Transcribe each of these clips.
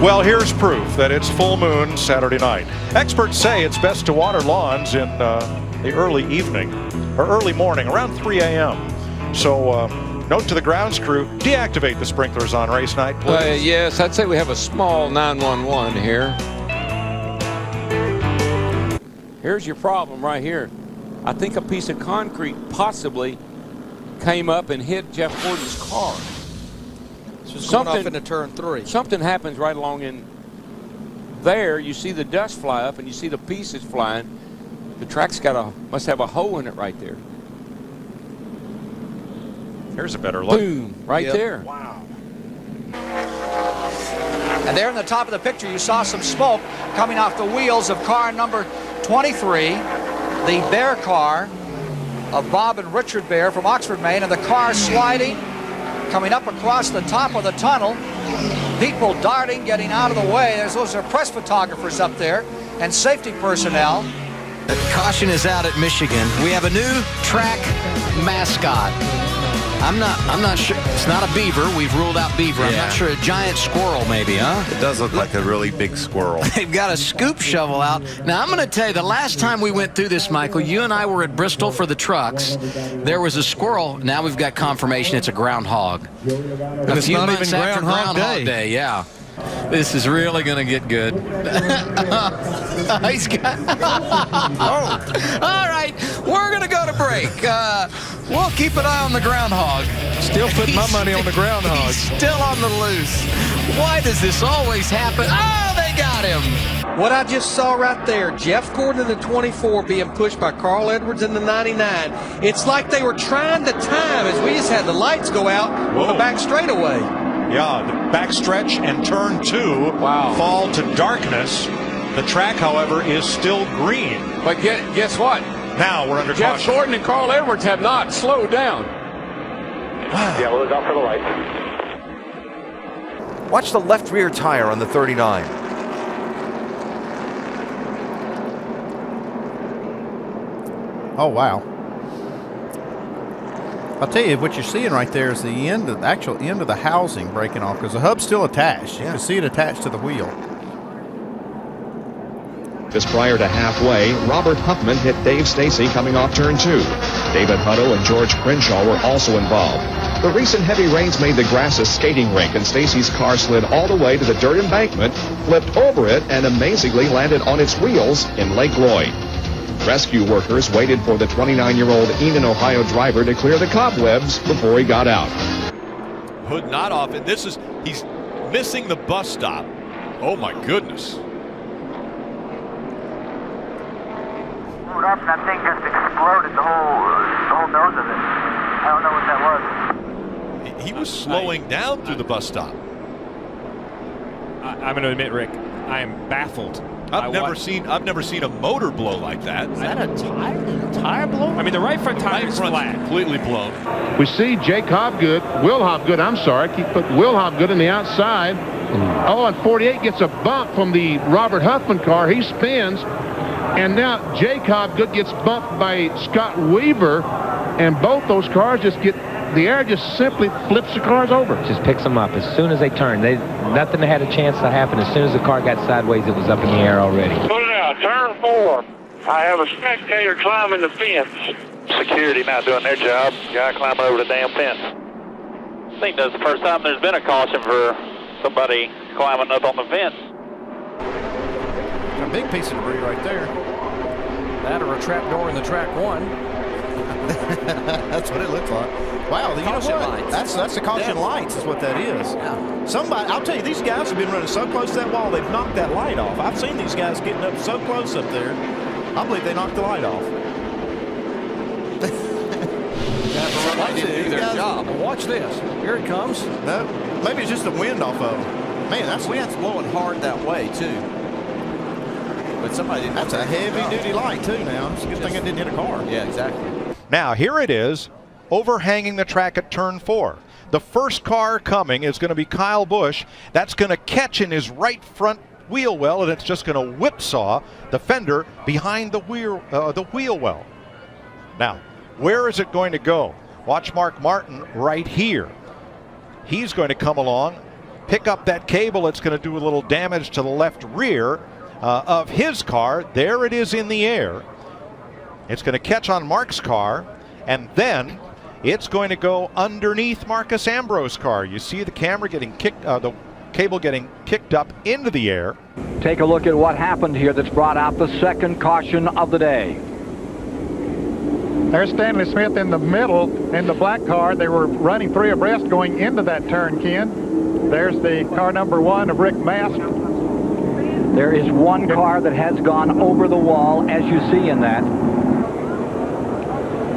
Well, here's proof that it's full moon Saturday night. Experts say it's best to water lawns in the early evening or early morning, around 3 a.m. So note to the grounds crew, deactivate the sprinklers on race night, please. Yes, I'd say we have a small 911 here. Here's your problem right here. I think a piece of concrete possibly came up and hit Jeff Gordon's car. Something off into turn 3. Something happens right along in there. You see the dust fly up and you see the pieces flying. The track's must have a hole in it right there. Here's a better look. Boom, right there. Wow. And there in the top of the picture, you saw some smoke coming off the wheels of car number 23, the Bear car of Bob and Richard Bear from Oxford, Maine, and the car sliding, coming up across the top of the tunnel. People darting, getting out of the way. Those are press photographers up there and safety personnel. Caution is out at Michigan. We have a new track mascot. I'm not sure. It's not a beaver. We've ruled out beaver. I'm not sure. A giant squirrel, maybe, huh? It does look like a really big squirrel. They've got a scoop shovel out. Now, I'm going to tell you, the last time we went through this, Michael, you and I were at Bristol for the trucks. There was a squirrel. Now we've got confirmation it's a groundhog. And it's not even Groundhog Day. Yeah. This is really going to get good. He's got... All right, we're going to go to break. We'll keep an eye on the groundhog. Still putting my money on the groundhog. He's still on the loose. Why does this always happen? Oh, they got him. What I just saw right there, Jeff Gordon in the 24 being pushed by Carl Edwards in the 99. It's like they were trying to time as we just had the lights go out on the back straightaway. Yeah, the backstretch and turn 2 fall to darkness. The track, however, is still green. But guess what? Now we're under Jeff caution. Gordon and Carl Edwards have not slowed down. Yellow is out for the light. Watch the left rear tire on the 39. Oh, wow. I'll tell you, what you're seeing right there is the actual end of the housing breaking off because the hub's still attached. You can see it attached to the wheel. Just prior to halfway, Robert Huffman hit Dave Stacy coming off turn 2. David Hutto and George Crenshaw were also involved. The recent heavy rains made the grass a skating rink, and Stacy's car slid all the way to the dirt embankment, flipped over it, and amazingly landed on its wheels in Lake Lloyd. Rescue workers waited for the 29-year-old Enon, Ohio driver to clear the cobwebs before he got out. Hood not off, and he's missing the bus stop. Oh my goodness. Up and that thing just exploded, the whole nose of it. I don't know what that was. He was slowing down through the bus stop. I'm going to admit, Rick, I am baffled. I've never seen a motor blow like that. Is that a tire? Did a tire blow? I mean, the right front tire is flat. Completely blown. We see Jake Will Hobgood, keep putting Will Hobgood on the outside. Oh, and 48 gets a bump from the Robert Huffman car. He spins. And now Jake Hobgood gets bumped by Scott Weaver, and both those cars the air just simply flips the cars over. Just picks them up as soon as they turn. Nothing had a chance to happen. As soon as the car got sideways, it was up in the air already. Put it out, turn 4. I have a spectator climbing the fence. Security not doing their job. Guy climbing over the damn fence. I think that's the first time there's been a caution for somebody climbing up on the fence. A big piece of debris right there. That or a trap door in the track 1. That's what it looks like. Wow, you know what? That's the caution lights is what that is. Yeah. Somebody, I'll tell you, these guys have been running so close to that wall, they've knocked that light off. I've seen these guys getting up so close up there. I believe they knocked the light off. Watch this. Here it comes. No, maybe it's just the wind off of them. Man, The wind's blowing hard that way, too. But that's a heavy-duty light, too, now. It's a good thing it didn't hit a car. Yeah, exactly. Now, here it is, overhanging the track at turn 4. The first car coming is going to be Kyle Busch. That's going to catch in his right front wheel well, and it's just going to whipsaw the fender behind the wheel well. Now, where is it going to go? Watch Mark Martin right here. He's going to come along pick up that cable, it's going to do a little damage to the left rear of his car. There it is in the air. It's going to catch on Mark's car, and then it's going to go underneath Marcus Ambrose's car. You see the camera getting kicked, the cable getting kicked up into the air. Take a look at what happened here that's brought out the second caution of the day. There's Stanley Smith in the middle in the black car. They were running 3 abreast going into that turn, Ken. There's the car number 1 of Rick Mast. There is one car that has gone over the wall, as you see in that.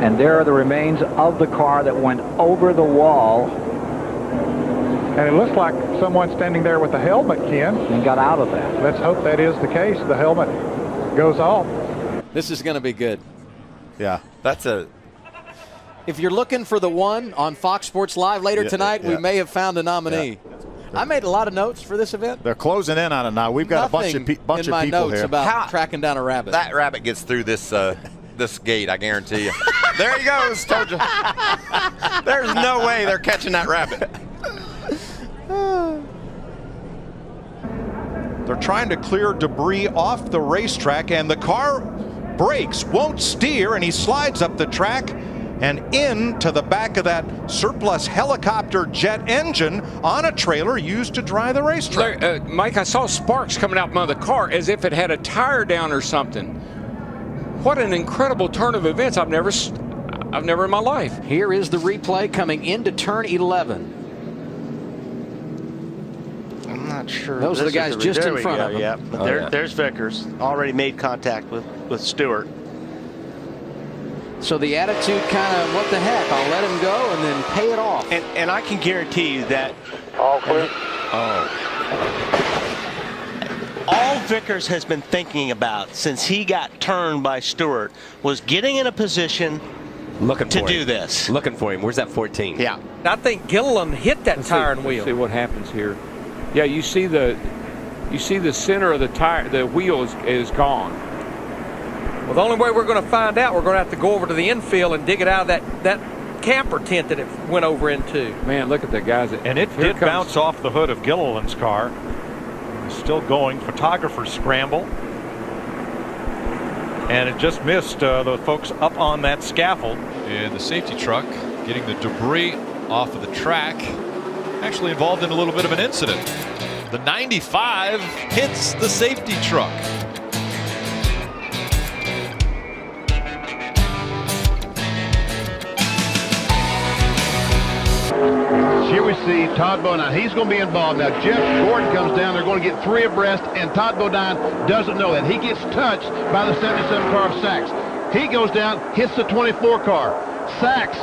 And there are the remains of the car that went over the wall. And it looks like someone standing there with a helmet, Ken. And got out of that. Let's hope that is the case. The helmet goes off. This is going to be good. Yeah, that's a... If you're looking for the one on Fox Sports Live later tonight, we may have found a nominee. Yeah. I made a lot of notes for this event. They're closing in on it now. We've got Nothing a bunch of my people notes here. About tracking down a rabbit. That rabbit gets through this this gate, I guarantee you. There he goes, told you. There's no way they're catching that rabbit. They're trying to clear debris off the racetrack, and the car brakes, won't steer, and he slides up the track and into the back of that surplus helicopter jet engine on a trailer used to dry the racetrack. Mike, I saw sparks coming out from the car as if it had a tire down or something. What an incredible turn of events. I've never in my life. Here is the replay coming into turn 11. I'm not sure. Those are the guys just in front of him. Yeah, but there's Vickers. Already made contact with Stewart. So the attitude kind of, what the heck, I'll let him go and then pay it off. And I can guarantee you that all clear. All Vickers has been thinking about since he got turned by Stewart was getting in a position to do this. Looking for him. Where's that 14? Yeah. I think Gilliland hit that tire and wheel. Let's see what happens here. Yeah, you see the center of the tire, the wheel is gone. Well, the only way we're going to find out, we're going to have to go over to the infield and dig it out of that camper tent that it went over into. Man, look at the guys. And it did bounce off the hood of Gilliland's car. It's still going. Photographer's scramble. And it just missed the folks up on that scaffold. And the safety truck getting the debris off of the track. Actually involved in a little bit of an incident. The 95 hits the safety truck. Here we see Todd Bodine. He's going to be involved. Now, Jeff Gordon comes down. They're going to get 3 abreast, and Todd Bodine doesn't know that. He gets touched by the 77 car of Sachs. He goes down, hits the 24 car. Sachs,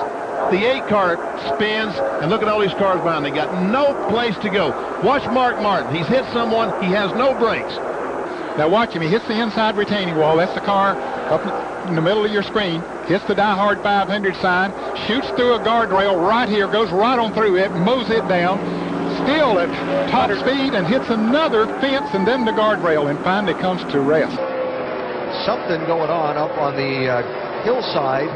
the 8 car, spins, and look at all these cars behind. They got no place to go. Watch Mark Martin. He's hit someone. He has no brakes. Now watch him. He hits the inside retaining wall. That's the car up in the middle of your screen. Hits the Die Hard 500 sign. Shoots through a guardrail right here. Goes right on through it. Mows it down. Still at top speed and hits another fence and then the guardrail and finally comes to rest. Something going on up on the hillside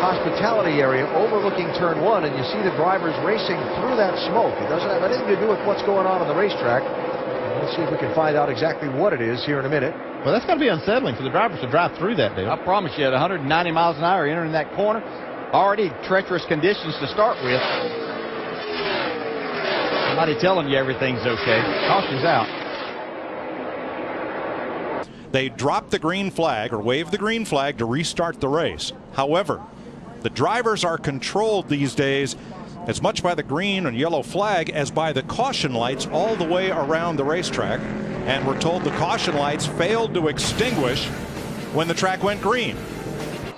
hospitality area overlooking turn 1, and you see the drivers racing through that smoke. It doesn't have anything to do with what's going on the racetrack. We'll see if we can find out exactly what it is here in a minute. Well, that's got to be unsettling for the drivers to drive through that, dude. I promise you, at 190 miles an hour entering that corner, already treacherous conditions to start with. Somebody telling you everything's okay. Caution's out. They dropped the green flag or waved the green flag to restart the race. However, the drivers are controlled these days as much by the green and yellow flag as by the caution lights all the way around the racetrack. And we're told the caution lights failed to extinguish when the track went green.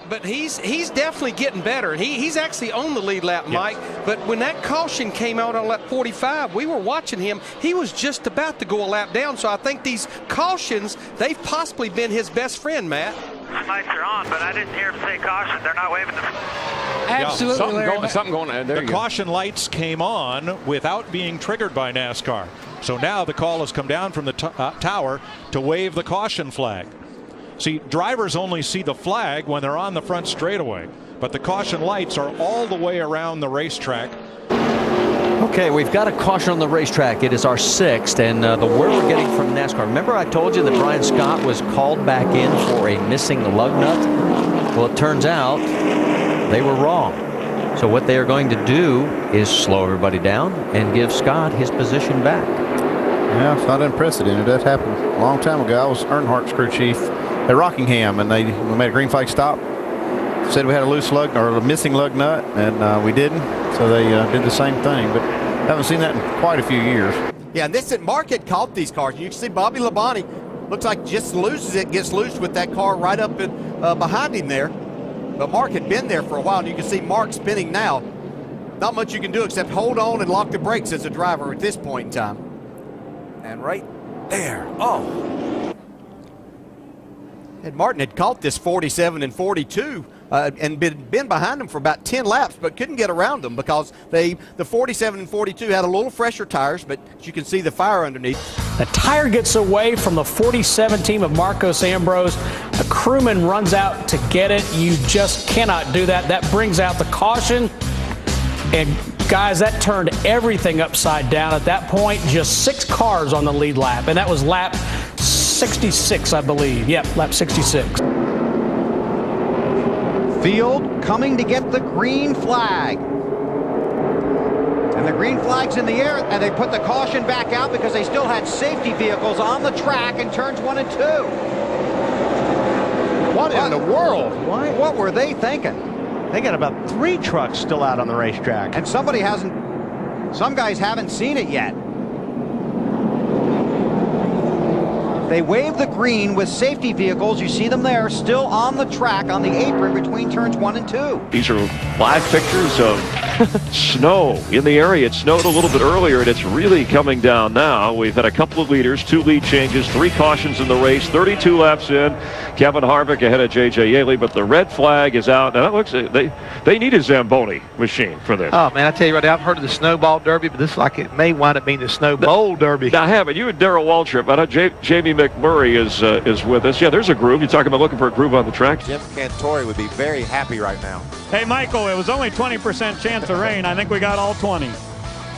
But he's definitely getting better. He's actually on the lead lap, Mike. Yes. But when that caution came out on lap 45, we were watching him. He was just about to go a lap down. So I think these cautions, they've possibly been his best friend, Matt. The lights are on, but I didn't hear him say caution. They're not waving the... Absolutely. Yeah, something going on. The caution lights came on without being triggered by NASCAR. So now the call has come down from the tower to wave the caution flag. See, drivers only see the flag when they're on the front straightaway, but the caution lights are all the way around the racetrack. Okay, we've got a caution on the racetrack. It is our 6th, and the word we're getting from NASCAR. Remember I told you that Brian Scott was called back in for a missing lug nut? Well, it turns out they were wrong. So what they are going to do is slow everybody down and give Scott his position back. Yeah, it's not unprecedented. That happened a long time ago. I was Earnhardt's crew chief at Rockingham, and we made a green flag stop. Said we had a loose lug or a missing lug nut, and we didn't. So they did the same thing, but haven't seen that in quite a few years. Yeah, and Mark had caught these cars. You can see Bobby Labonte looks like just loses it, gets loose with that car right up behind him there. But Mark had been there for a while, and you can see Mark spinning now. Not much you can do except hold on and lock the brakes as a driver at this point in time. And right there. Oh. Ed Martin had caught this 47 and 42 and been behind them for about 10 laps, but couldn't get around them because the 47 and 42 had a little fresher tires, but you can see the fire underneath. The tire gets away from the 47 team of Marcos Ambrose. A crewman runs out to get it. You just cannot do that. That brings out the caution. And guys, that turned everything upside down at that point. Just 6 cars on the lead lap, and that was lap 66, I believe. Yep, lap 66. Field coming to get the green flag. And the green flag's in the air, and they put the caution back out because they still had safety vehicles on the track in turns 1 and 2. What in the world? What were they thinking? They got about 3 trucks still out on the racetrack. And some guys haven't seen it yet. They wave the green with safety vehicles. You see them there, still on the track, on the apron between turns 1 and 2. These are live pictures of snow in the area. It snowed a little bit earlier, and it's really coming down now. We've had a couple of leaders, 2 lead changes, 3 cautions in the race, 32 laps in. Kevin Harvick ahead of J.J. Yaley, but the red flag is out. And it looks they need a Zamboni machine for this. Oh, man, I tell you right now, I've heard of the Snowball Derby, but this like it may wind up being the Snowball Derby. Now, I haven't. You and Darrell Waltrip. I know Jamie McMurray is with us. Yeah, there's a groove. You're talking about looking for a groove on the track. Jim Cantori would be very happy right now. Hey, Michael, it was only 20% chance of rain. I think we got all 20.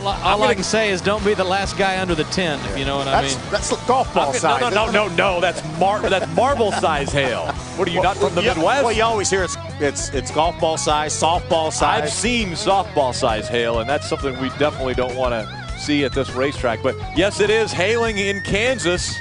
All I can say is don't be the last guy under the 10, if you know what I mean. That's golf ball size. No. That's marble size hail. What are you, not from the Midwest? Well, you always hear it's golf ball size, softball size. I've seen softball size hail, and that's something we definitely don't want to see at this racetrack. But yes, it is hailing in Kansas.